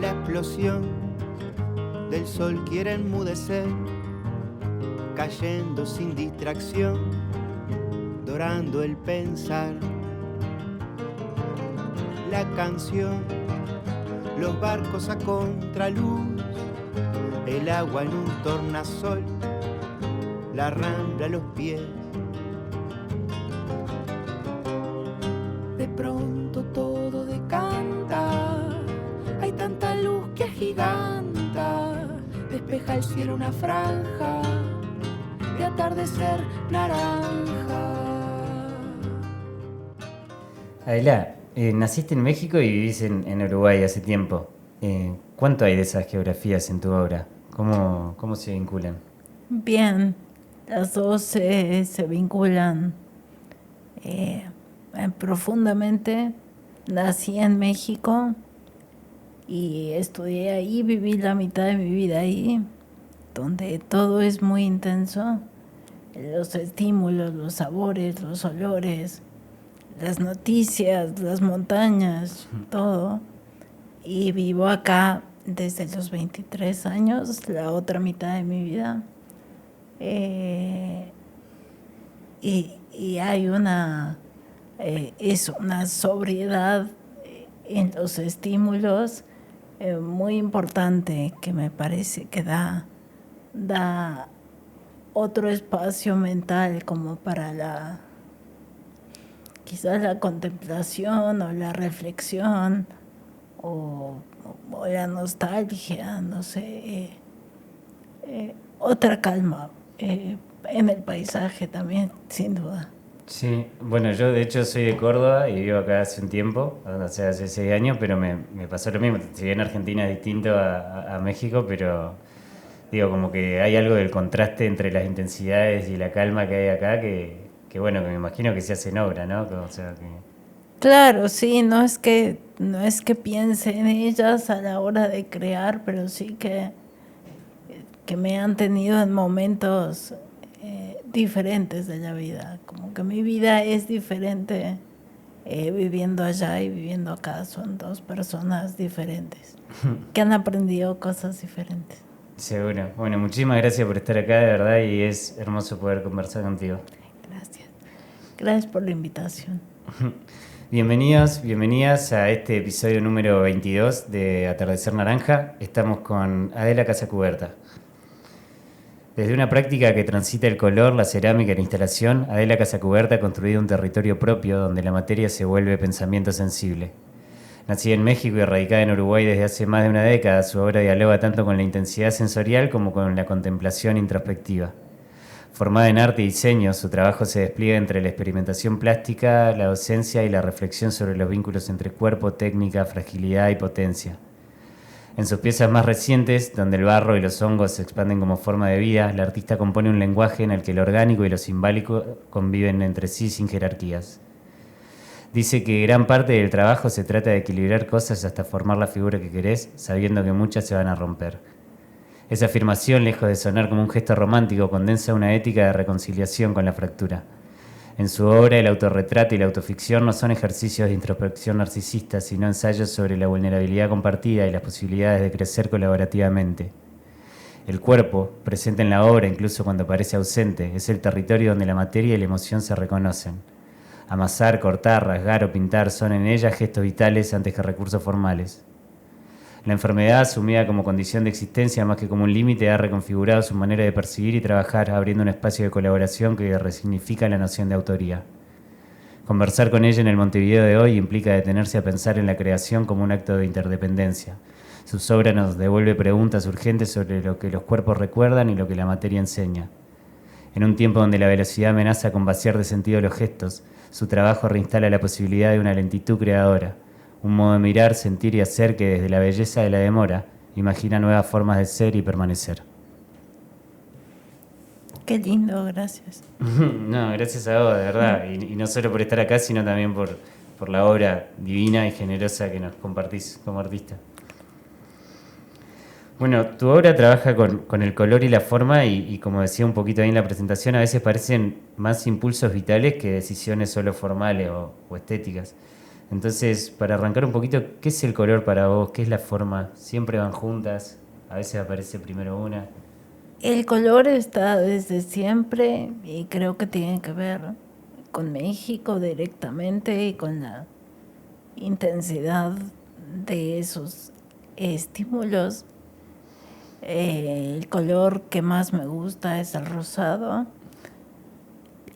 La explosión del sol quiere enmudecer, cayendo sin distracción, dorando el pensar. La canción, los barcos a contraluz, el agua en un tornasol, la rambla a los pies. De pronto todo decanta, hay tanta luz que agiganta, despeja el cielo una franja de atardecer naranja. Adela, naciste en México y vivís en Uruguay hace tiempo. ¿Cuánto hay de esas geografías en tu obra? ¿Cómo se vinculan? Bien, las dos se vinculan profundamente. Nací en México y estudié ahí, viví la mitad de mi vida ahí, donde todo es muy intenso. Los estímulos, los sabores, los olores, las noticias, las montañas, todo. Y vivo acá desde los 23 años, la otra mitad de mi vida. Y hay una sobriedad en los estímulos muy importante que me parece que da otro espacio mental como para quizás la contemplación o la reflexión o la nostalgia, no sé, otra calma en el paisaje también, sin duda. Sí, bueno, yo de hecho soy de Córdoba y vivo acá hace un tiempo, o sea, hace 6 años, pero me pasó lo mismo. Si bien Argentina es distinto a México, pero digo, como que hay algo del contraste entre las intensidades y la calma que hay acá que bueno, que me imagino que se hace en obra, ¿no? O sea, que... Claro, sí, no es que piense en ellas a la hora de crear, pero sí que me han tenido en momentos diferentes de la vida. Como que mi vida es diferente viviendo allá y viviendo acá. Son dos personas diferentes que han aprendido cosas diferentes. Seguro. Bueno, muchísimas gracias por estar acá, de verdad, y es hermoso poder conversar contigo. Gracias. Gracias por la invitación. Bienvenidos, bienvenidas a este episodio número 22 de Atardecer Naranja. Estamos con Adela Casacuberta. Desde una práctica que transita el color, la cerámica y la instalación, Adela Casacuberta ha construido un territorio propio donde la materia se vuelve pensamiento sensible. Nacida en México y radicada en Uruguay desde hace más de una década, su obra dialoga tanto con la intensidad sensorial como con la contemplación introspectiva. Formada en arte y diseño, su trabajo se despliega entre la experimentación plástica, la docencia y la reflexión sobre los vínculos entre cuerpo, técnica, fragilidad y potencia. En sus piezas más recientes, donde el barro y los hongos se expanden como forma de vida, la artista compone un lenguaje en el que lo orgánico y lo simbólico conviven entre sí sin jerarquías. Dice que gran parte del trabajo se trata de equilibrar cosas hasta formar la figura que querés, sabiendo que muchas se van a romper. Esa afirmación, lejos de sonar como un gesto romántico, condensa una ética de reconciliación con la fractura. En su obra, el autorretrato y la autoficción no son ejercicios de introspección narcisista, sino ensayos sobre la vulnerabilidad compartida y las posibilidades de crecer colaborativamente. El cuerpo, presente en la obra incluso cuando parece ausente, es el territorio donde la materia y la emoción se reconocen. Amasar, cortar, rasgar o pintar son en ella gestos vitales antes que recursos formales. La enfermedad, asumida como condición de existencia más que como un límite, ha reconfigurado su manera de percibir y trabajar, abriendo un espacio de colaboración que resignifica la noción de autoría. Conversar con ella en el Montevideo de hoy implica detenerse a pensar en la creación como un acto de interdependencia. Sus obras nos devuelve preguntas urgentes sobre lo que los cuerpos recuerdan y lo que la materia enseña. En un tiempo donde la velocidad amenaza con vaciar de sentido los gestos, su trabajo reinstala la posibilidad de una lentitud creadora. Un modo de mirar, sentir y hacer que desde la belleza de la demora imagina nuevas formas de ser y permanecer. Qué lindo, gracias. No, gracias a vos, de verdad. Y no solo por estar acá, sino también por la obra divina y generosa que nos compartís como artista. Bueno, tu obra trabaja con el color y la forma y como decía un poquito ahí en la presentación, a veces parecen más impulsos vitales que decisiones solo formales o estéticas. Entonces, para arrancar un poquito, ¿qué es el color para vos? ¿Qué es la forma? ¿Siempre van juntas? ¿A veces aparece primero una? El color está desde siempre y creo que tiene que ver con México directamente y con la intensidad de esos estímulos. El color que más me gusta es el rosado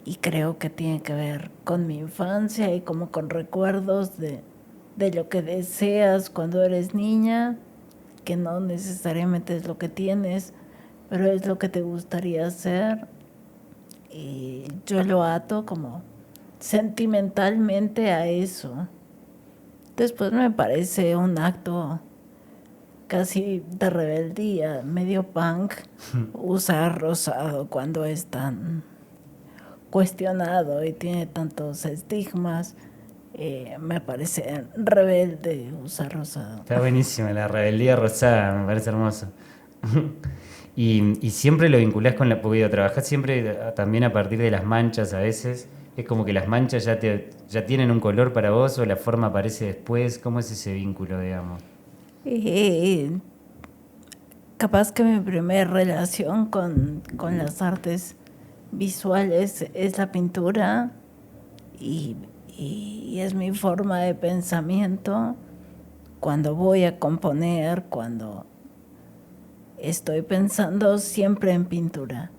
y creo que tiene que ver con mi infancia y como con recuerdos de lo que deseas cuando eres niña, que no necesariamente es lo que tienes, pero es lo que te gustaría hacer. Y yo lo ato como sentimentalmente a eso. Después me parece un acto casi de rebeldía, medio punk, usar rosado cuando es tan cuestionado y tiene tantos estigmas. Me parece rebelde usar rosado. Está buenísima la rebeldía rosada, me parece hermoso. Y siempre lo vinculás con la... Porque trabajás siempre también a partir de las manchas a veces. Es como que las manchas ya tienen un color para vos o la forma aparece después. ¿Cómo es ese vínculo, digamos? Capaz que mi primera relación con las artes visuales es la pintura y es mi forma de pensamiento cuando voy a componer, cuando estoy pensando siempre en pintura.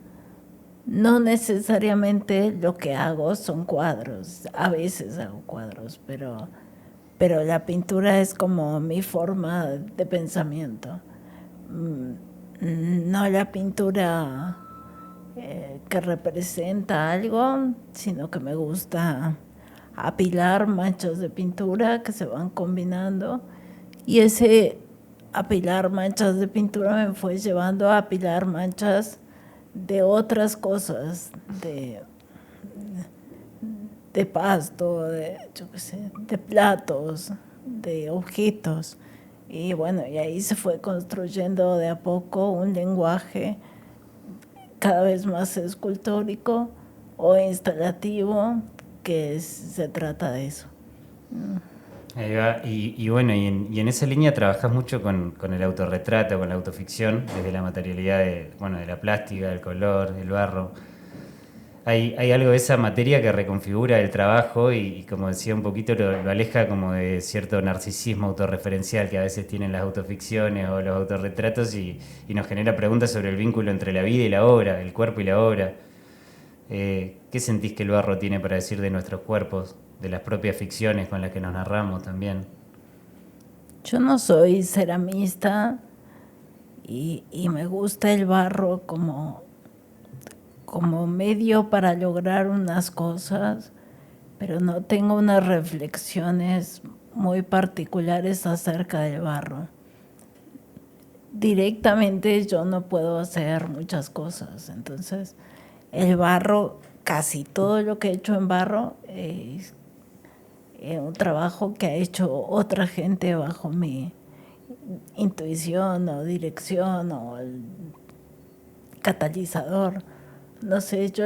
No necesariamente lo que hago son cuadros, a veces hago cuadros, pero la pintura es como mi forma de pensamiento. No la pintura que representa algo, sino que me gusta apilar manchas de pintura que se van combinando y ese apilar manchas de pintura me fue llevando a apilar manchas de otras cosas, de pasto, yo qué sé, de platos, de objetos. Y bueno, y ahí se fue construyendo de a poco un lenguaje cada vez más escultórico o instalativo, que se trata de eso. Ahí va. Y bueno, y en esa línea trabajás mucho con el autorretrato, con la autoficción, desde la materialidad de la plástica, el color, el barro. Hay algo de esa materia que reconfigura el trabajo y como decía un poquito, lo aleja como de cierto narcisismo autorreferencial que a veces tienen las autoficciones o los autorretratos y nos genera preguntas sobre el vínculo entre la vida y la obra, el cuerpo y la obra. ¿Qué sentís que el barro tiene para decir de nuestros cuerpos, de las propias ficciones con las que nos narramos también? Yo no soy ceramista y me gusta el barro como medio para lograr unas cosas, pero no tengo unas reflexiones muy particulares acerca del barro. Directamente yo no puedo hacer muchas cosas, entonces el barro, casi todo lo que he hecho en barro es un trabajo que ha hecho otra gente bajo mi intuición o dirección o el catalizador. No sé, yo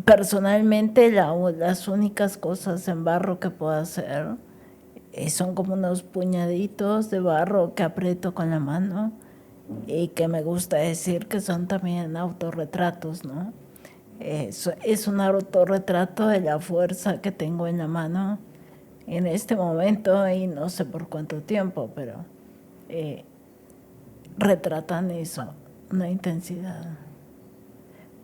personalmente las únicas cosas en barro que puedo hacer son como unos puñaditos de barro que aprieto con la mano y que me gusta decir que son también autorretratos, ¿no? Es un autorretrato de la fuerza que tengo en la mano en este momento y no sé por cuánto tiempo, pero retratan eso, una intensidad.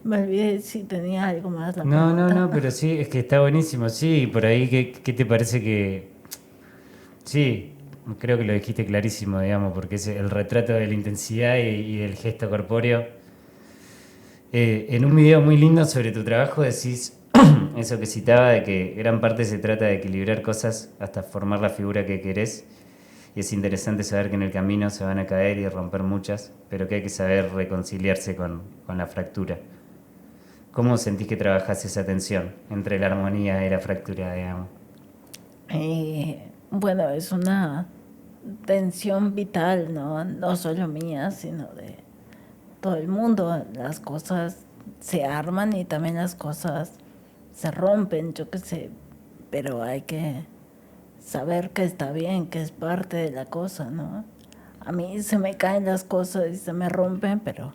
Me olvidé si tenía algo más la pregunta. No, pero sí, es que está buenísimo, sí, por ahí, ¿qué te parece que...? Sí, creo que lo dijiste clarísimo, digamos, porque es el retrato de la intensidad y del gesto corpóreo. En un video muy lindo sobre tu trabajo decís eso que citaba, de que gran parte se trata de equilibrar cosas hasta formar la figura que querés. Y es interesante saber que en el camino se van a caer y romper muchas, pero que hay que saber reconciliarse con la fractura. ¿Cómo sentís que trabajás esa tensión entre la armonía y la fractura, digamos? Bueno, es una tensión vital, ¿no? No solo mía, sino de todo el mundo. Las cosas se arman y también las cosas se rompen. Yo qué sé, pero hay que saber que está bien, que es parte de la cosa, ¿no? A mí se me caen las cosas y se me rompen, pero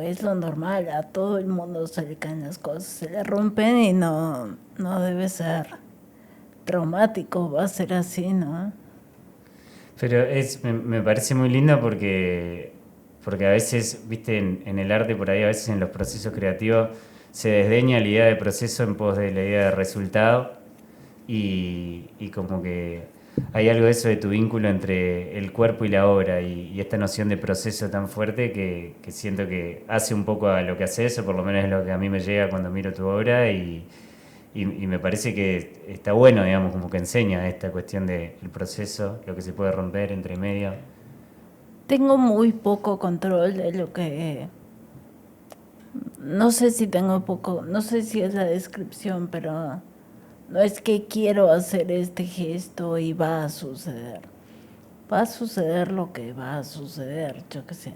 es lo normal, a todo el mundo se le caen las cosas, se le rompen y no debe ser traumático, va a ser así, ¿no? Pero me parece muy lindo porque a veces, viste, en el arte por ahí, a veces en los procesos creativos, se desdeña la idea de proceso en pos de la idea de resultado y como que hay algo de eso de tu vínculo entre el cuerpo y la obra y esta noción de proceso tan fuerte que siento que hace un poco a lo que haces, o por lo menos es lo que a mí me llega cuando miro tu obra y me parece que está bueno, digamos, como que enseña esta cuestión del proceso, lo que se puede romper entre medio. Tengo muy poco control de lo que... No sé si tengo poco, no sé si es la descripción, pero no es que quiero hacer este gesto y va a suceder. Va a suceder lo que va a suceder, yo qué sé.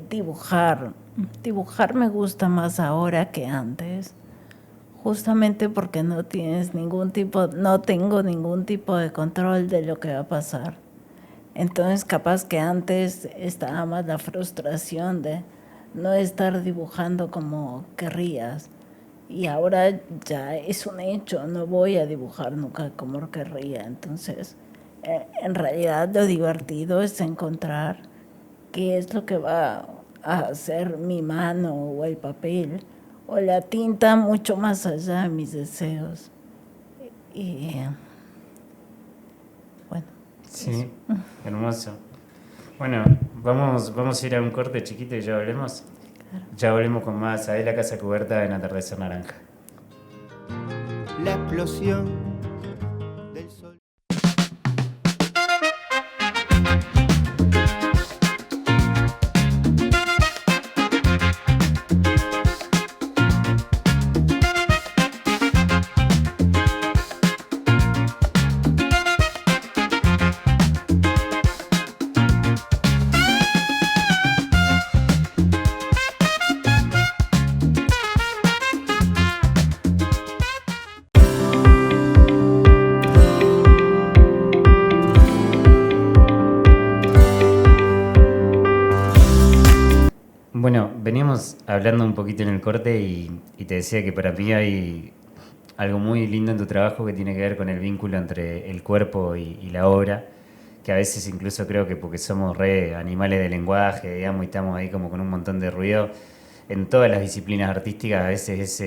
Dibujar. Dibujar me gusta más ahora que antes. Justamente porque no tengo ningún tipo de control de lo que va a pasar. Entonces, capaz que antes estaba más la frustración de no estar dibujando como querrías. Y ahora ya es un hecho, no voy a dibujar nunca como querría. Entonces, en realidad lo divertido es encontrar qué es lo que va a hacer mi mano o el papel o la tinta mucho más allá de mis deseos. Y bueno. Sí, hermoso. Bueno, vamos a ir a un corte chiquito y ya volvemos. Claro. Ya volvemos con más Adela Casa Cubierta en Atardecer Naranja. La explosión del sol. Bueno, veníamos hablando un poquito en el corte y te decía que para mí hay algo muy lindo en tu trabajo que tiene que ver con el vínculo entre el cuerpo y la obra, que a veces incluso creo que porque somos re animales de lenguaje, digamos, y estamos ahí como con un montón de ruido, en todas las disciplinas artísticas a veces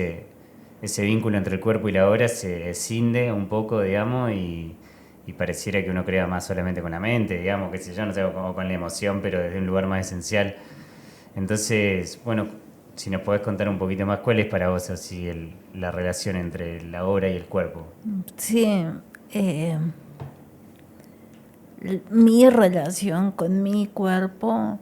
ese vínculo entre el cuerpo y la obra se escinde un poco, digamos, y pareciera que uno crea más solamente con la mente, digamos, que sé yo, no sé, como con la emoción, pero desde un lugar más esencial. Entonces, bueno, si nos podés contar un poquito más, ¿cuál es para vos así la relación entre la obra y el cuerpo? Sí, mi relación con mi cuerpo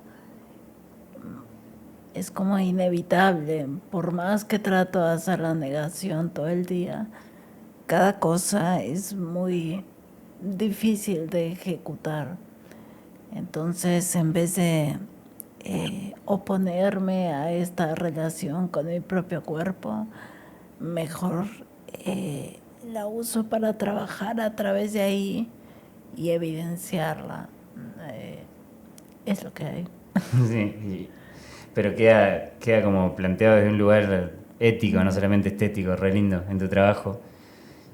es como inevitable, por más que trato de hacer la negación todo el día, cada cosa es muy difícil de ejecutar. Entonces, en vez de oponerme a esta relación con mi propio cuerpo, mejor la uso para trabajar a través de ahí y evidenciarla. Es lo que hay. Sí, pero queda como planteado desde un lugar ético, no solamente estético, re lindo en tu trabajo.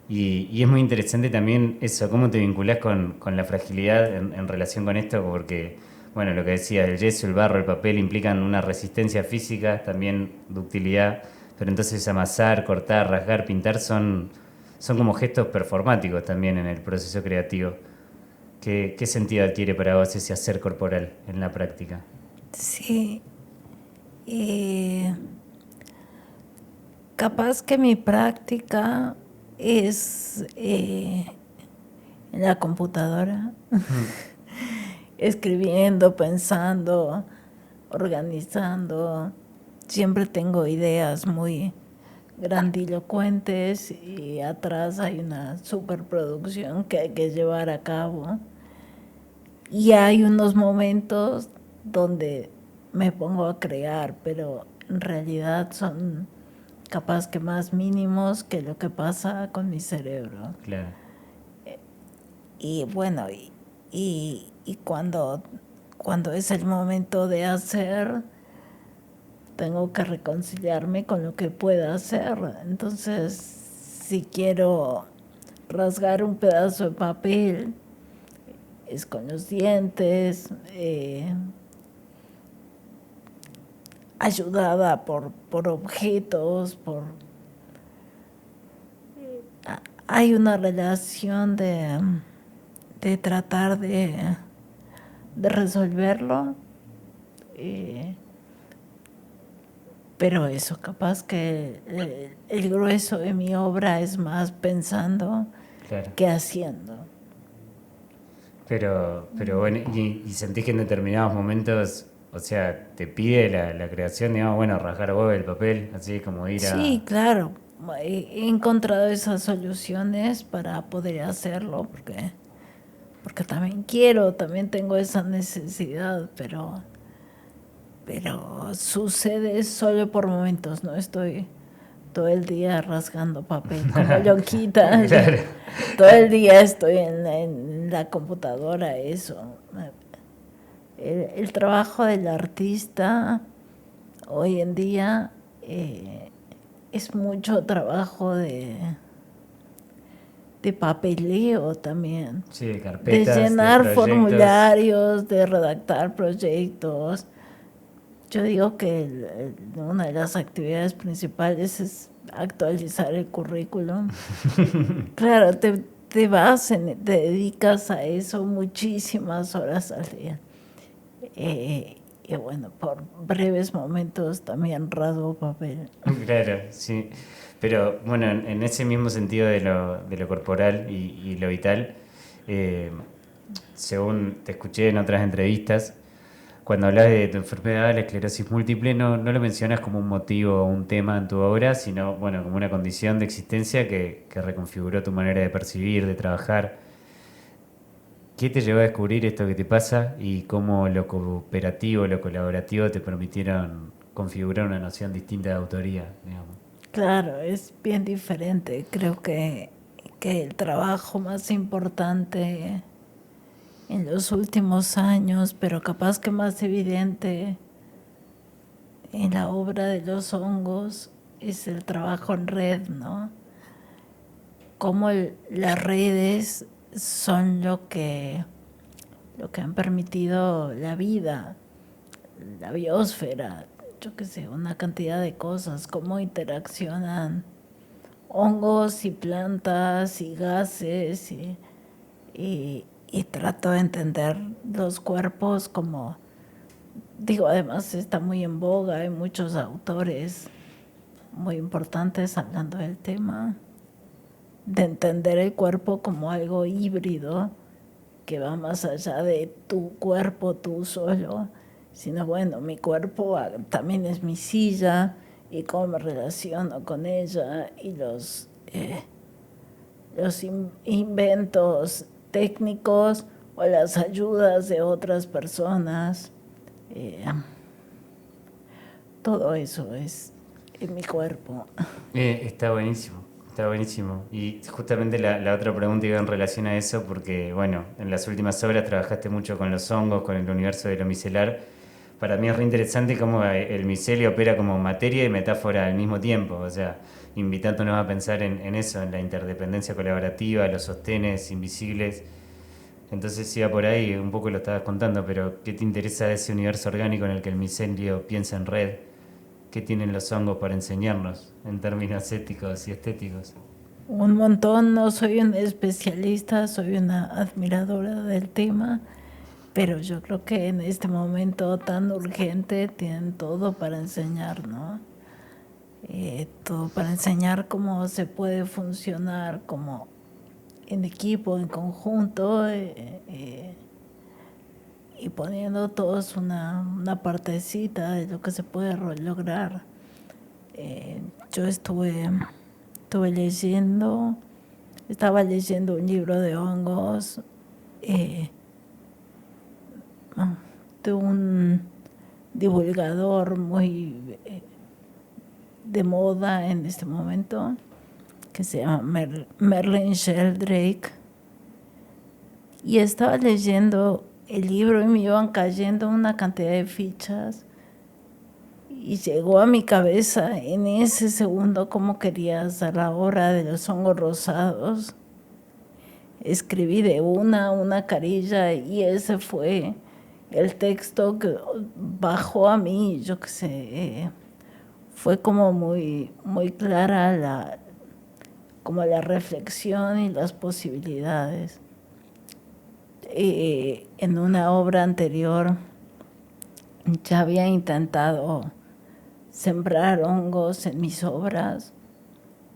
Y es muy interesante también eso, cómo te vinculás con la fragilidad en relación con esto, porque, bueno, lo que decía, el yeso, el barro, el papel implican una resistencia física, también ductilidad, pero entonces amasar, cortar, rasgar, pintar son como gestos performáticos también en el proceso creativo. ¿Qué sentido adquiere para vos ese hacer corporal en la práctica? Sí. Capaz que mi práctica es en la computadora, escribiendo, pensando, organizando. Siempre tengo ideas muy grandilocuentes y atrás hay una superproducción que hay que llevar a cabo. Y hay unos momentos donde me pongo a crear, pero en realidad son capaz que más mínimos que lo que pasa con mi cerebro. Claro. Y bueno, y cuando es el momento de hacer, tengo que reconciliarme con lo que pueda hacer. Entonces, si quiero rasgar un pedazo de papel, es con los dientes, ayudada por objetos, hay una relación de tratar de resolverlo, pero eso, capaz que el grueso de mi obra es más pensando Claro. que haciendo. Pero bueno, y sentís que en determinados momentos, o sea, te pide la creación, digamos, bueno, rasgar vos el papel, así como ir a... Sí, claro, he encontrado esas soluciones para poder hacerlo, porque también quiero, también tengo esa necesidad, pero sucede solo por momentos, no estoy todo el día rasgando papel como loquita. Claro. Todo el día estoy en la computadora, eso. El trabajo del artista hoy en día es mucho trabajo de papeleo también. Sí, de De carpetas, de llenar proyectos. formularios, de redactar proyectos. Yo digo que una de las actividades principales es actualizar el currículum. Claro, te vas, te dedicas a eso muchísimas horas al día. Y bueno, por breves momentos también rasgo papel. Claro, sí. Pero bueno, en ese mismo sentido de lo corporal y lo vital, eh, según te escuché en otras entrevistas, cuando hablas de tu enfermedad, la esclerosis múltiple, no lo mencionas como un motivo o un tema en tu obra, sino bueno, como una condición de existencia que reconfiguró tu manera de percibir, de trabajar. ¿Qué te llevó a descubrir esto que te pasa y cómo lo cooperativo, lo colaborativo te permitieron configurar una noción distinta de autoría, digamos? Claro, es bien diferente. Creo que el trabajo más importante en los últimos años, pero capaz que más evidente en la obra de los hongos, es el trabajo en red, ¿no? Cómo las redes son lo que han permitido la vida, la biosfera, yo qué sé, una cantidad de cosas, cómo interaccionan hongos y plantas y gases y trato de entender los cuerpos como, digo, además está muy en boga, hay muchos autores muy importantes hablando del tema, de entender el cuerpo como algo híbrido que va más allá de tu cuerpo, tú solo, sino bueno, mi cuerpo también es mi silla y cómo me relaciono con ella y los inventos técnicos o las ayudas de otras personas. eh, Todo eso es en mi cuerpo. Está buenísimo, está buenísimo. Y justamente la otra pregunta iba en relación a eso, porque bueno, en las últimas obras trabajaste mucho con los hongos, con el universo de lo micelar. Para mí es re interesante cómo el micelio opera como materia y metáfora al mismo tiempo, o sea, invitándonos a pensar en eso, en la interdependencia colaborativa, los sostenes invisibles. Entonces iba por ahí, un poco lo estabas contando, pero ¿qué te interesa de ese universo orgánico en el que el micelio piensa en red? ¿Qué tienen los hongos para enseñarnos en términos éticos y estéticos? Un montón, no soy una especialista, soy una admiradora del tema, pero yo creo que en este momento tan urgente tienen todo para enseñar, ¿no? Todo para enseñar cómo se puede funcionar como en equipo, en conjunto, y poniendo todos una partecita de lo que se puede lograr. Yo estaba leyendo un libro de hongos de un divulgador muy de moda en este momento, que se llama Merlin Sheldrake. Y estaba leyendo el libro y me iban cayendo una cantidad de fichas. Y llegó a mi cabeza en ese segundo cómo quería hacer la obra de los hongos rosados. Escribí de una carilla y ese fue el texto que bajó a mí, yo qué sé. Fue como muy, muy clara como la reflexión y las posibilidades. En una obra anterior ya había intentado sembrar hongos en mis obras.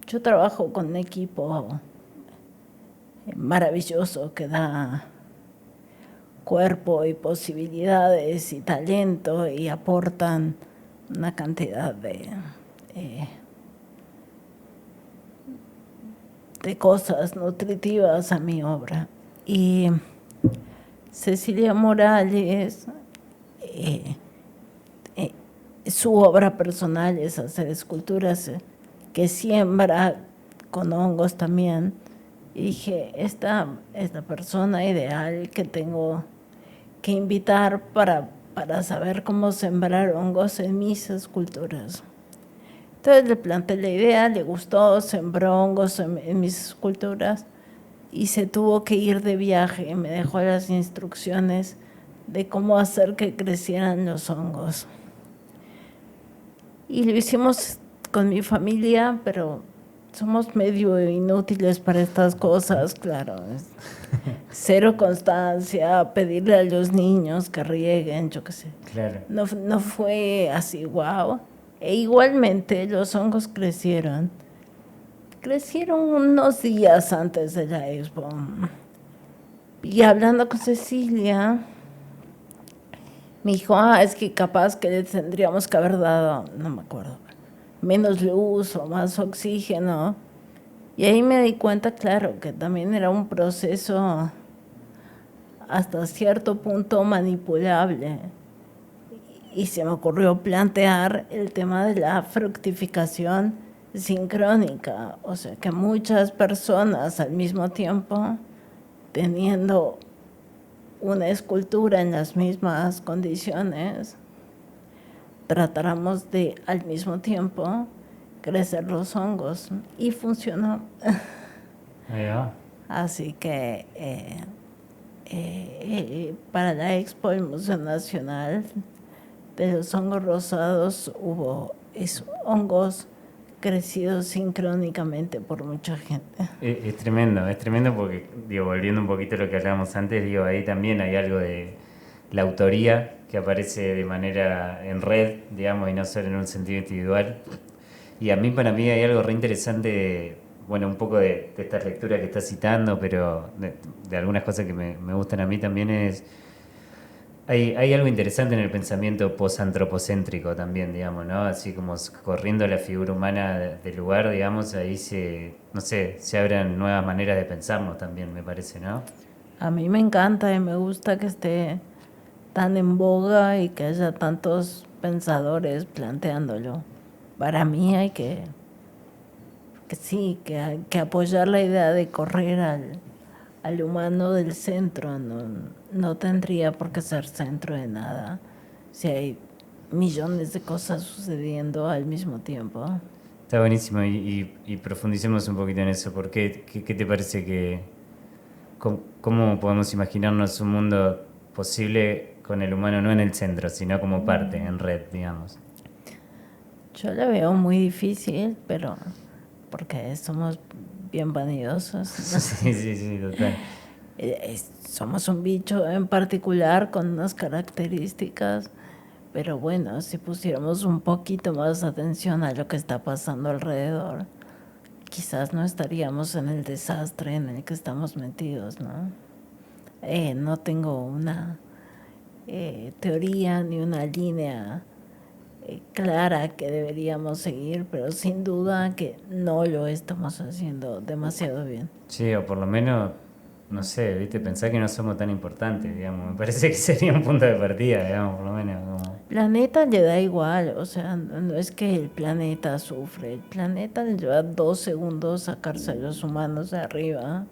Yo trabajo con un equipo maravilloso que da cuerpo y posibilidades y talento y aportan una cantidad de cosas nutritivas a mi obra. Y Cecilia Morales, su obra personal es hacer esculturas que siembra con hongos también. Y dije, esta es la persona ideal que tengo que invitar para saber cómo sembrar hongos en mis esculturas. Entonces le planteé la idea, le gustó, sembró hongos en mis esculturas y se tuvo que ir de viaje. Me dejó las instrucciones de cómo hacer que crecieran los hongos. Y lo hicimos con mi familia, pero somos medio inútiles para estas cosas, claro. Cero constancia, pedirle a los niños que rieguen, yo qué sé. Claro. No fue así, wow. E igualmente los hongos crecieron unos días antes de la expo. Y hablando con Cecilia, me dijo, es que capaz que le tendríamos que haber dado, no me acuerdo, menos luz o más oxígeno. Y ahí me di cuenta, claro, que también era un proceso hasta cierto punto manipulable. Y se me ocurrió plantear el tema de la fructificación sincrónica, o sea, que muchas personas al mismo tiempo, teniendo una escultura en las mismas condiciones, tratáramos de al mismo tiempo crecer los hongos y funcionó. Ahí va. Así que para la expo del Museo Nacional de los Hongos Rosados hubo hongos crecidos sincrónicamente por mucha gente. Es tremendo porque, digo, volviendo un poquito a lo que hablábamos antes, digo, ahí también hay algo de la autoría que aparece de manera en red, digamos, y no solo en un sentido individual. Y para mí hay algo re interesante, bueno, un poco de esta lectura que estás citando, pero de algunas cosas que me gustan a mí también es... Hay algo interesante en el pensamiento posantropocéntrico también, digamos, ¿no? Así como corriendo la figura humana del lugar, digamos, ahí se abren nuevas maneras de pensarnos también, me parece, ¿no? A mí me encanta y me gusta que esté tan en boga y que haya tantos pensadores planteándolo. Para mí hay que apoyar la idea de correr al humano del centro. No tendría por qué ser centro de nada si hay millones de cosas sucediendo al mismo tiempo. Está buenísimo y profundicemos un poquito en eso. ¿Por qué? ¿Qué te parece que... ¿Cómo podemos imaginarnos un mundo posible con el humano no en el centro, sino como parte, en red, digamos? Yo la veo muy difícil, pero porque somos bien vanidosos. Sí, total. Somos un bicho en particular con unas características, pero bueno, si pusiéramos un poquito más atención a lo que está pasando alrededor, quizás no estaríamos en el desastre en el que estamos metidos, ¿no? No tengo una teoría ni una línea clara que deberíamos seguir, pero sin duda que no lo estamos haciendo demasiado bien. Sí, o por lo menos no sé, ¿viste? Pensar que no somos tan importantes, digamos. Me parece que sería un punto de partida, digamos, por lo menos. Como... Planeta le da igual, o sea, no es que el planeta sufre, el planeta le lleva 2 segundos sacarse a los humanos de arriba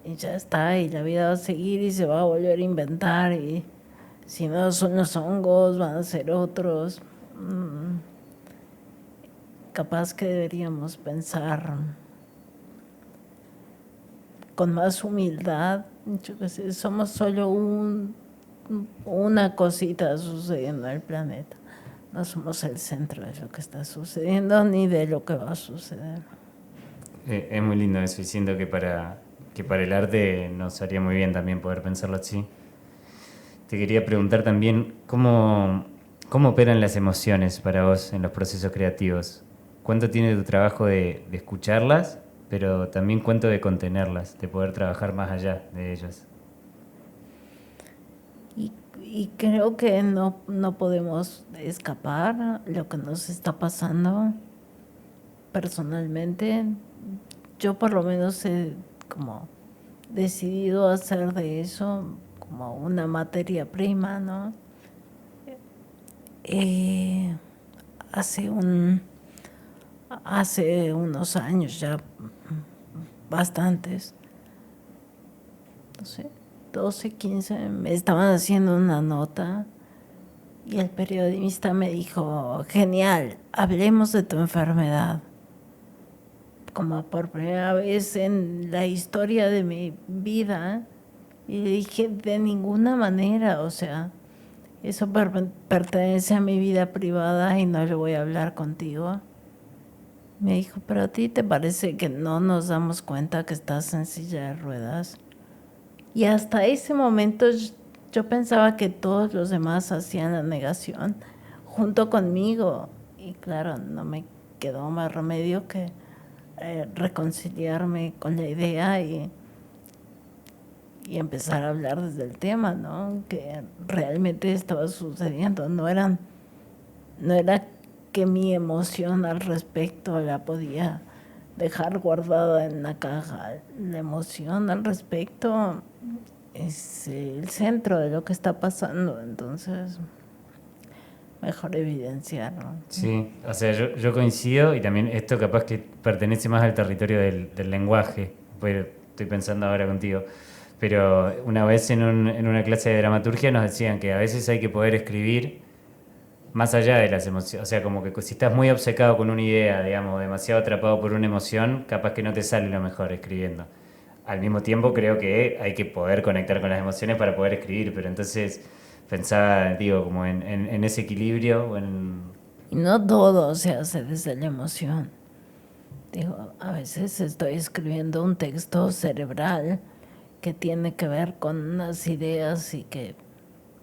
y ya está, y la vida va a seguir y se va a volver a inventar y si no son los hongos van a ser otros. Capaz que deberíamos pensar con más humildad, yo qué sé, somos solo una cosita sucediendo en el planeta. No somos el centro de lo que está sucediendo ni de lo que va a suceder. Es muy lindo eso y siento que para el arte nos haría muy bien también poder pensarlo así. Te quería preguntar también cómo operan las emociones para vos en los procesos creativos. ¿Cuánto tiene tu trabajo de escucharlas, pero también cuánto de contenerlas, de poder trabajar más allá de ellas? Y creo que no podemos escapar lo que nos está pasando personalmente. Yo por lo menos he como decidido hacer de eso como una materia prima, ¿no? Hace unos años ya, bastantes, no sé, 12, 15, me estaban haciendo una nota y el periodista me dijo, genial, hablemos de tu enfermedad. Como por primera vez en la historia de mi vida. Y le dije, de ninguna manera, o sea, eso pertenece a mi vida privada y no le voy a hablar contigo. Me dijo, pero a ti te parece que no nos damos cuenta que estás en silla de ruedas. Y hasta ese momento yo pensaba que todos los demás hacían la negación junto conmigo. Y claro, no me quedó más remedio que reconciliarme con la idea y empezar a hablar desde el tema, ¿no? Que realmente estaba sucediendo. No era que mi emoción al respecto la podía dejar guardada en la caja. La emoción al respecto es el centro de lo que está pasando, entonces mejor evidenciarlo. Sí, o sea, yo coincido y también esto capaz que pertenece más al territorio del lenguaje, pues estoy pensando ahora contigo, pero una vez en una clase de dramaturgia nos decían que a veces hay que poder escribir más allá de las emociones, o sea, como que si estás muy obcecado con una idea, digamos, demasiado atrapado por una emoción, capaz que no te sale lo mejor escribiendo. Al mismo tiempo creo que hay que poder conectar con las emociones para poder escribir, pero entonces pensaba, digo, como en ese equilibrio o en... Y no todo se hace desde la emoción. Digo, a veces estoy escribiendo un texto cerebral que tiene que ver con unas ideas y que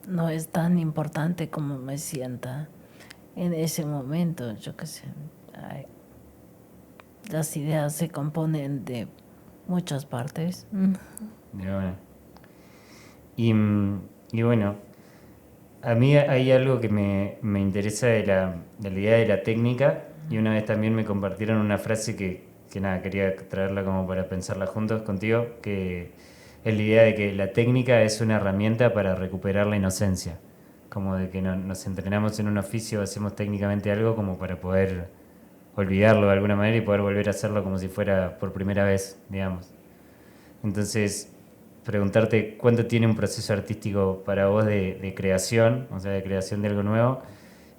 no es tan importante como me sienta en ese momento. Yo qué sé, las ideas se componen de muchas partes. de bueno. Y bueno, a mí hay algo que me interesa de la idea de la técnica y una vez también me compartieron una frase que nada, quería traerla como para pensarla juntos contigo, que es la idea de que la técnica es una herramienta para recuperar la inocencia, como de que nos entrenamos en un oficio, hacemos técnicamente algo como para poder olvidarlo de alguna manera y poder volver a hacerlo como si fuera por primera vez, digamos. Entonces, preguntarte cuánto tiene un proceso artístico para vos de creación, o sea, de creación de algo nuevo,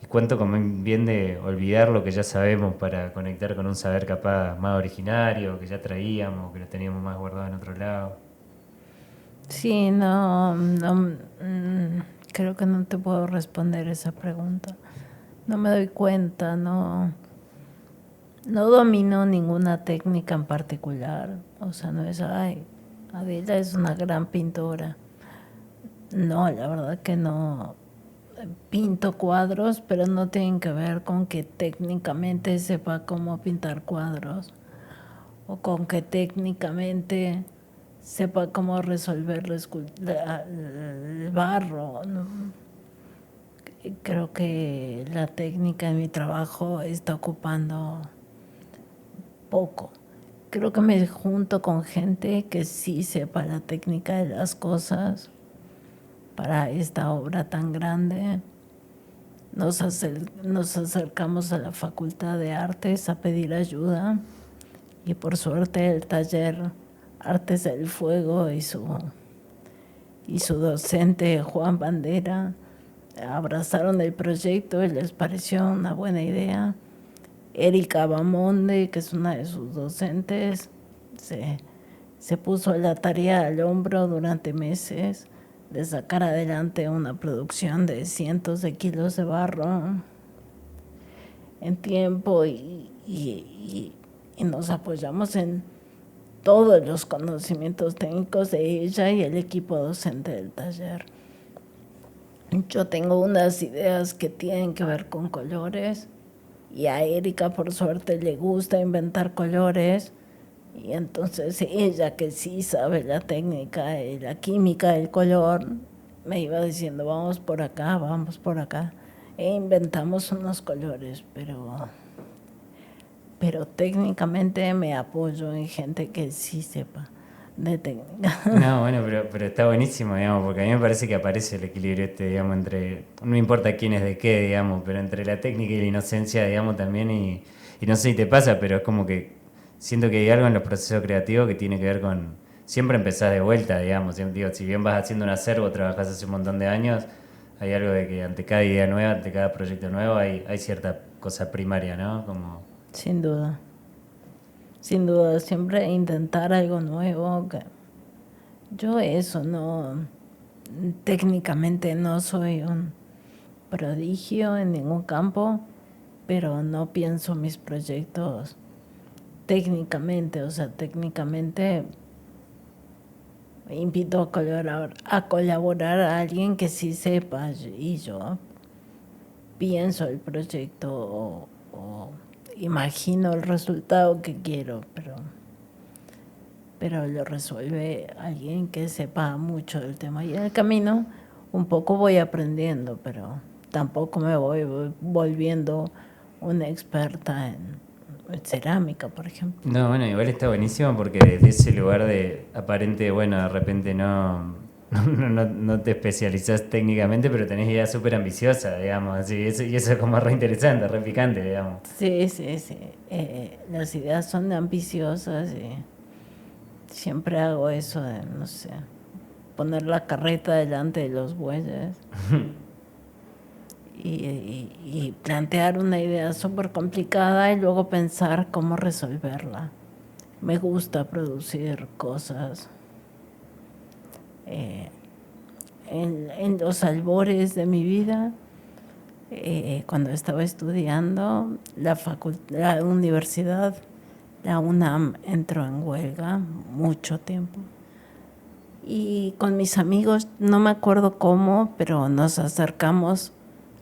y cuánto bien de olvidar lo que ya sabemos para conectar con un saber capaz más originario, que ya traíamos, que lo teníamos más guardado en otro lado. Sí, creo que no te puedo responder esa pregunta. No me doy cuenta, no domino ninguna técnica en particular. O sea, no es, ay, Adela es una gran pintora. No, la verdad que no. Pinto cuadros, pero no tienen que ver con que técnicamente sepa cómo pintar cuadros o con que técnicamente sepa cómo resolver el barro, ¿no? Creo que la técnica en mi trabajo está ocupando poco. Creo que me junto con gente que sí sepa la técnica de las cosas para esta obra tan grande. Nos acercamos a la Facultad de Artes a pedir ayuda y por suerte el taller Artes del Fuego y su docente Juan Bandera abrazaron el proyecto y les pareció una buena idea. Erika Bamonde, que es una de sus docentes, se puso la tarea al hombro durante meses de sacar adelante una producción de cientos de kilos de barro en tiempo y nos apoyamos en todos los conocimientos técnicos de ella y el equipo docente del taller. Yo tengo unas ideas que tienen que ver con colores y a Erika por suerte le gusta inventar colores y entonces ella, que sí sabe la técnica y la química del color, me iba diciendo vamos por acá e inventamos unos colores, pero técnicamente me apoyo en gente que sí sepa de técnica. No, bueno, pero está buenísimo, digamos, porque a mí me parece que aparece el equilibrio digamos, entre, no importa quién es de qué, digamos, pero entre la técnica y la inocencia, digamos, también, y no sé si te pasa, pero es como que siento que hay algo en los procesos creativos que tiene que ver con, siempre empezás de vuelta, digamos, digo, si bien vas haciendo un acervo, trabajás hace un montón de años, hay algo de que ante cada idea nueva, ante cada proyecto nuevo, hay cierta cosa primaria, ¿no? Como... Sin duda, siempre intentar algo nuevo. Yo técnicamente no soy un prodigio en ningún campo, pero no pienso mis proyectos técnicamente, técnicamente invito a colaborar a alguien que sí sepa y yo pienso el proyecto o imagino el resultado que quiero, pero lo resuelve alguien que sepa mucho del tema. Y en el camino un poco voy aprendiendo, pero tampoco me voy volviendo una experta en cerámica, por ejemplo. No, bueno, igual está buenísimo porque desde ese lugar de aparente, bueno, de repente no te especializás técnicamente, pero tenés ideas súper ambiciosas, digamos, así, y eso es como re interesante, re picante, digamos. Sí. Las ideas son ambiciosas y siempre hago eso de, no sé, poner la carreta delante de los bueyes y plantear una idea súper complicada y luego pensar cómo resolverla. Me gusta producir cosas. En los albores de mi vida, cuando estaba estudiando, la universidad, la UNAM, entró en huelga mucho tiempo. Y con mis amigos, no me acuerdo cómo, pero nos acercamos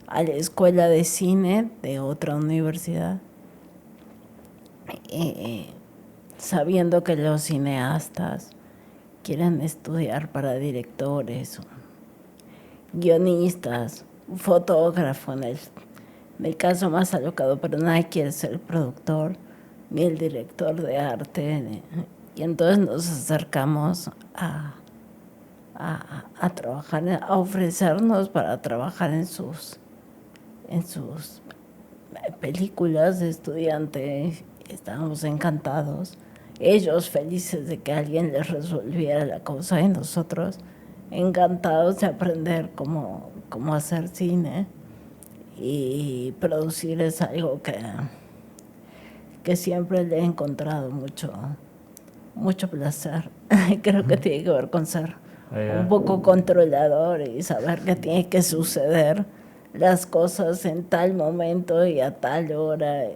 a la escuela de cine de otra universidad, sabiendo que los cineastas quieren estudiar para directores, guionistas, fotógrafos, en el caso más alocado, pero nadie quiere ser el productor ni el director de arte. Y entonces nos acercamos a trabajar, a ofrecernos para trabajar en sus películas de estudiante. Estábamos encantados. Ellos felices de que alguien les resolviera la cosa y nosotros encantados de aprender cómo hacer cine. Y producir es algo que siempre le he encontrado mucho placer. Creo que tiene que ver con ser un poco controlador y saber que tiene que suceder las cosas en tal momento y a tal hora.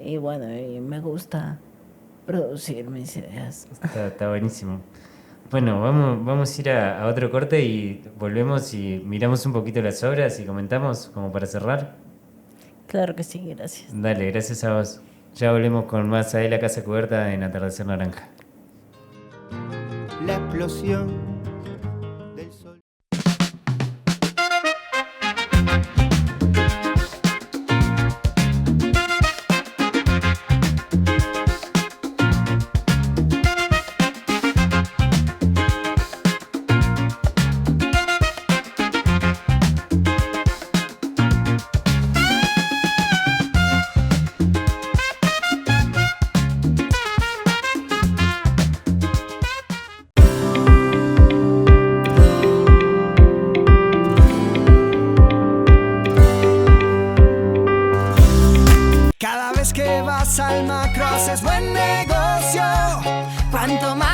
Y bueno, y me gusta producir mis ideas. Está buenísimo. Bueno, vamos a ir a otro corte y volvemos y miramos un poquito las obras y comentamos como para cerrar. Claro que sí, gracias. Dale, gracias a vos. Ya volvemos con más Adela Casacubierta en Atardecer Naranja. La explosión del sol.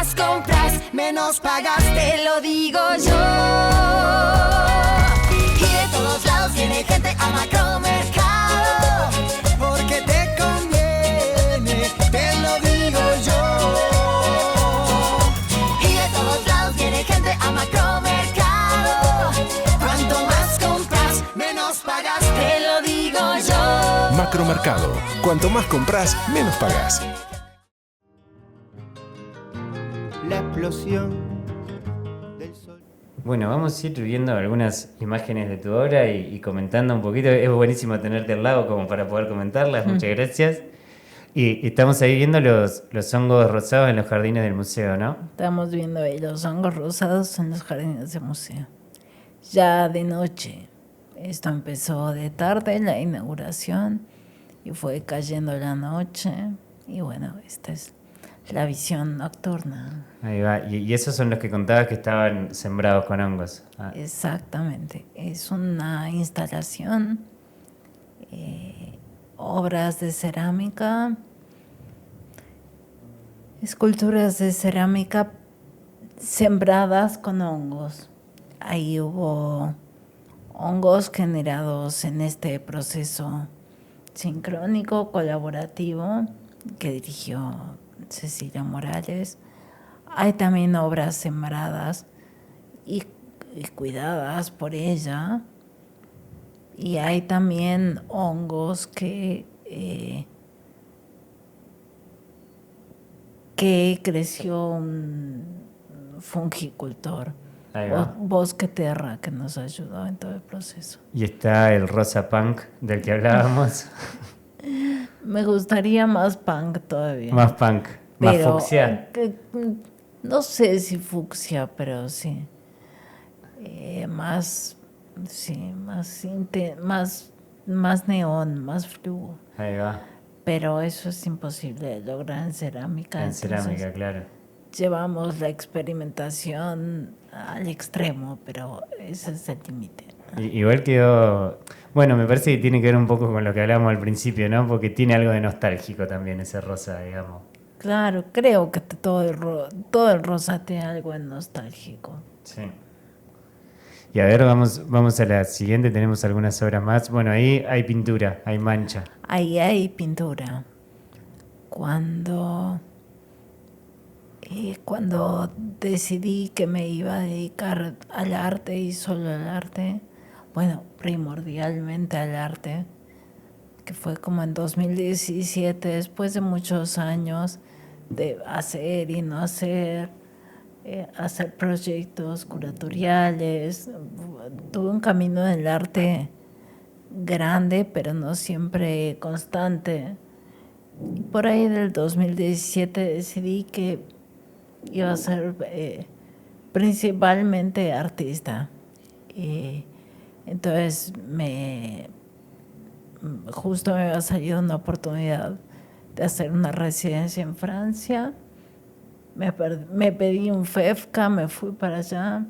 más compras, menos pagas, te lo digo yo. Y de todos lados viene gente a Macromercado, Porque te conviene, te lo digo yo. y de todos lados viene gente a Macromercado. Cuanto más compras, menos pagas, te lo digo yo. Macromercado. Cuanto más compras, menos pagás. La explosión del sol. Bueno, vamos a ir viendo algunas imágenes de tu obra y comentando un poquito. Es buenísimo tenerte al lado como para poder comentarlas. Muchas gracias. Y estamos ahí viendo los hongos rosados en los jardines del museo, ¿no? Estamos viendo ahí los hongos rosados en los jardines del museo. Ya de noche. Esto empezó de tarde, la inauguración, y fue cayendo la noche. Y bueno, esta es la visión nocturna. Ahí va. Y esos son los que contabas que estaban sembrados con hongos. Ah, Exactamente. Es una instalación, obras de cerámica, esculturas de cerámica sembradas con hongos. Ahí hubo hongos generados en este proceso sincrónico, colaborativo, que dirigió Cecilia Morales. Hay también obras sembradas y cuidadas por ella. Y hay también hongos que creció un fungicultor, ahí va. Bosque Terra, que nos ayudó en todo el proceso. Y está el rosa punk del que hablábamos. Me gustaría más punk todavía. Más punk. Más Pero, fucsia. no sé si fucsia, pero sí. Más, sí, más neón, más fluo. Ahí va. Pero eso es imposible de lograr en cerámica. En entonces cerámica, claro. llevamos la experimentación al extremo, pero ese es el límite. Igual quedó... Bueno, me parece que tiene que ver un poco con lo que hablábamos al principio, ¿no? Porque tiene algo de nostálgico también ese rosa, digamos. Claro, creo que todo el rosa tiene algo de nostálgico. Sí. Y a ver, vamos a la siguiente, tenemos algunas obras más. Bueno, ahí hay pintura, hay mancha. Ahí hay pintura. Cuando decidí que me iba a dedicar al arte y solo al arte, bueno, primordialmente al arte, que fue como en 2017, después de muchos años de hacer y no hacer, hacer proyectos curatoriales. Tuve un camino en el arte grande, pero no siempre constante. Y por ahí del 2017 decidí que iba a ser principalmente artista. Y entonces justo me había salido una oportunidad de hacer una residencia en Francia. Me pedí un FEFCA, me fui para allá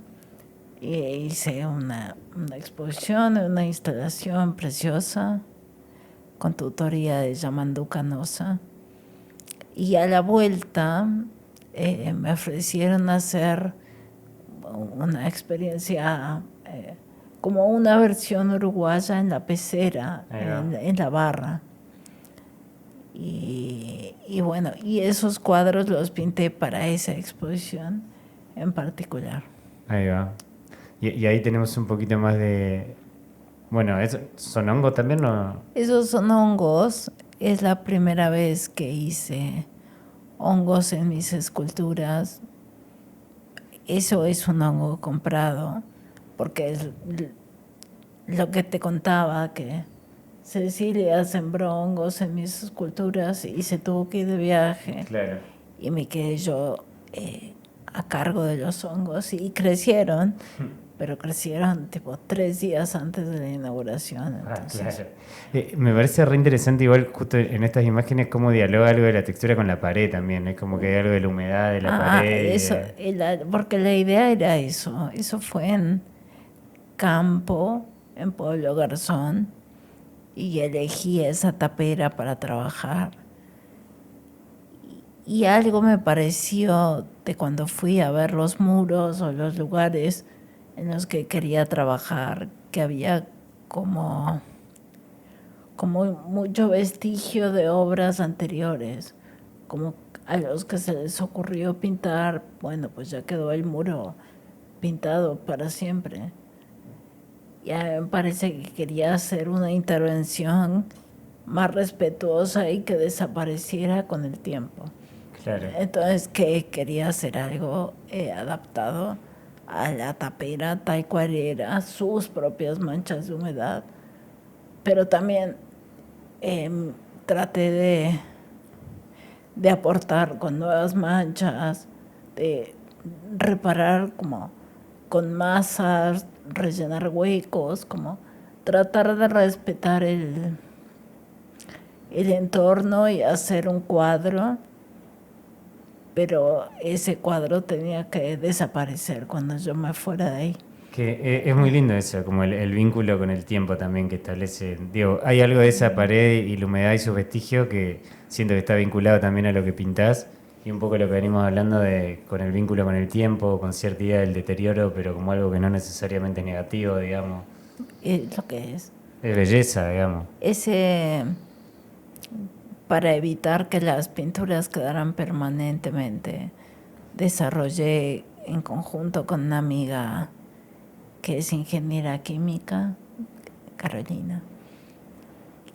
y hice una exposición, una instalación preciosa con tutoría de Yamandu Canosa. Y a la vuelta me ofrecieron hacer una experiencia como una versión uruguaya en la pecera, en la barra. Y bueno, y esos cuadros los pinté para esa exposición en particular. Ahí va. Y ahí tenemos un poquito más de... Bueno, ¿son hongos también o...? Esos son hongos. Es la primera vez que hice hongos en mis esculturas. Eso es un hongo comprado, porque es lo que te contaba, que Cecilia sembró hongos en mis esculturas y se tuvo que ir de viaje. Claro. Y me quedé yo a cargo de los hongos y crecieron, pero crecieron tipo 3 días antes de la inauguración. Entonces, Claro. Me parece re interesante igual justo en estas imágenes cómo dialoga algo de la textura con la pared también. Es como que hay algo de la humedad de la pared. Eso, porque la idea era eso. Eso fue en Campo, en Pueblo Garzón, y elegí esa tapera para trabajar. Y algo me pareció de cuando fui a ver los muros o los lugares en los que quería trabajar, que había como mucho vestigio de obras anteriores, como a los que se les ocurrió pintar, bueno, pues ya quedó el muro pintado para siempre. Ya me parece que quería hacer una intervención más respetuosa y que desapareciera con el tiempo. Claro. Entonces, que quería hacer algo adaptado a la tapera tal cual era, sus propias manchas de humedad, pero también traté de aportar con nuevas manchas, de reparar como con masas, rellenar huecos, como tratar de respetar el entorno y hacer un cuadro, pero ese cuadro tenía que desaparecer cuando yo me fuera de ahí. Que es muy lindo eso, como el vínculo con el tiempo también que establece. Digo, hay algo de esa pared y la humedad y sus vestigios que siento que está vinculado también a lo que pintás y un poco lo que venimos hablando de con el vínculo con el tiempo, con cierta idea del deterioro, pero como algo que no necesariamente es negativo, digamos. Es lo que es. Es belleza, digamos. Para evitar que las pinturas quedaran permanentemente, desarrollé en conjunto con una amiga que es ingeniera química, Carolina,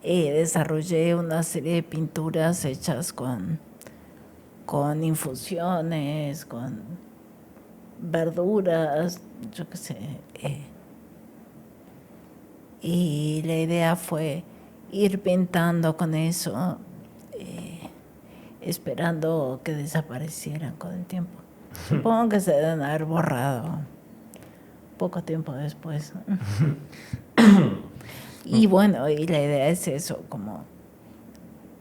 desarrollé una serie de pinturas hechas con infusiones, con verduras, yo qué sé. Y la idea fue ir pintando con eso, esperando que desaparecieran con el tiempo. Supongo que se deben haber borrado poco tiempo después. Y bueno, y la idea es eso, como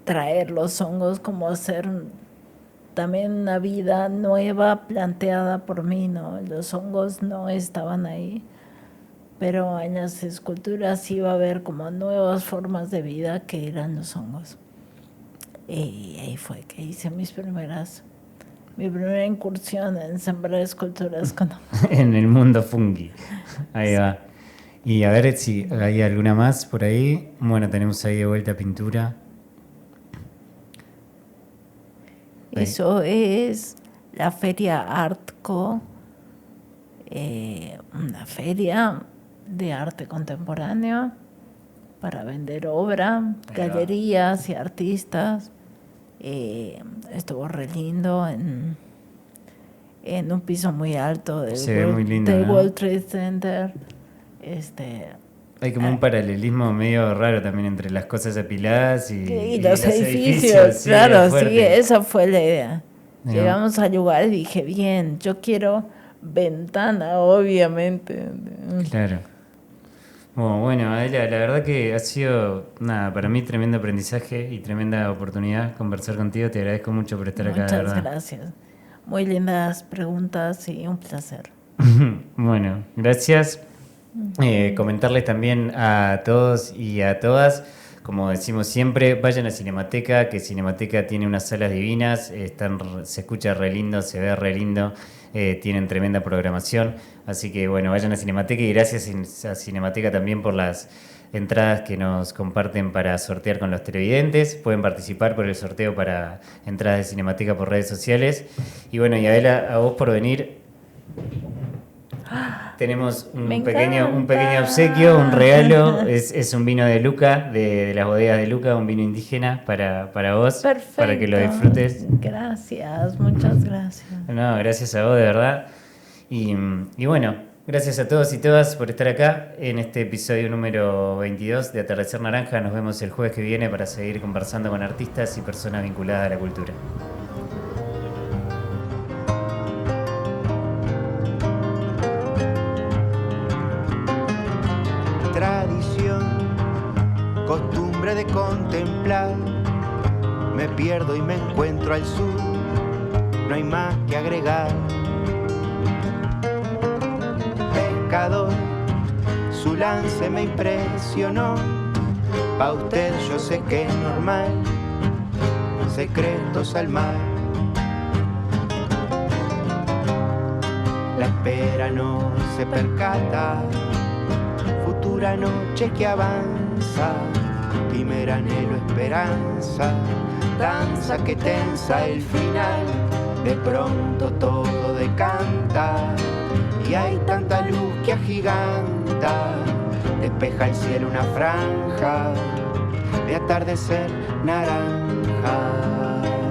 traer los hongos, como hacer también una vida nueva planteada por mí, ¿no? Los hongos no estaban ahí, pero en las esculturas iba a haber como nuevas formas de vida que eran los hongos. Y ahí fue que hice mi primera incursión en sembrar esculturas con en el mundo fungi. Ahí va. Y a ver si hay alguna más por ahí. Bueno, tenemos ahí de vuelta pintura. Eso es la Feria Artco, una feria de arte contemporáneo para vender obra, galerías y artistas. Estuvo re lindo en un piso muy alto del World Trade Center. Hay como un paralelismo medio raro también entre las cosas apiladas y los edificios. Sí, claro, sí, esa fue la idea. Llegamos al lugar y dije, bien, yo quiero ventana, obviamente. Claro. Bueno, Adela, la verdad que ha sido, para mí tremendo aprendizaje y tremenda oportunidad conversar contigo. Te agradezco mucho por estar acá. Muchas gracias. Muy lindas preguntas y un placer. Bueno, gracias. Comentarles también a todos y a todas, como decimos siempre, vayan a Cinemateca, que Cinemateca tiene unas salas divinas, se escucha re lindo, se ve re lindo, tienen tremenda programación, así que bueno, vayan a Cinemateca y gracias a Cinemateca también por las entradas que nos comparten para sortear con los televidentes. Pueden participar por el sorteo para entradas de Cinemateca por redes sociales. Y bueno, y Adela, a vos por venir. Tenemos un pequeño obsequio, un regalo. Es un vino de Luca, de las bodegas de Luca, un vino indígena para vos. Perfecto. Para que lo disfrutes. Gracias, muchas gracias. No, gracias a vos, de verdad. Y bueno, gracias a todos y todas por estar acá en este episodio número 22 de Atardecer Naranja. Nos vemos el jueves que viene para seguir conversando con artistas y personas vinculadas a la cultura. Costumbre de contemplar, me pierdo y me encuentro al sur, no hay más que agregar. Pescador, su lance me impresionó, pa' usted yo sé que es normal, secretos al mar. la espera no se percata, futura noche que avanza, primer anhelo, esperanza, danza que tensa el final, de pronto todo decanta, y hay tanta luz que agiganta, despeja el cielo una franja de atardecer naranja.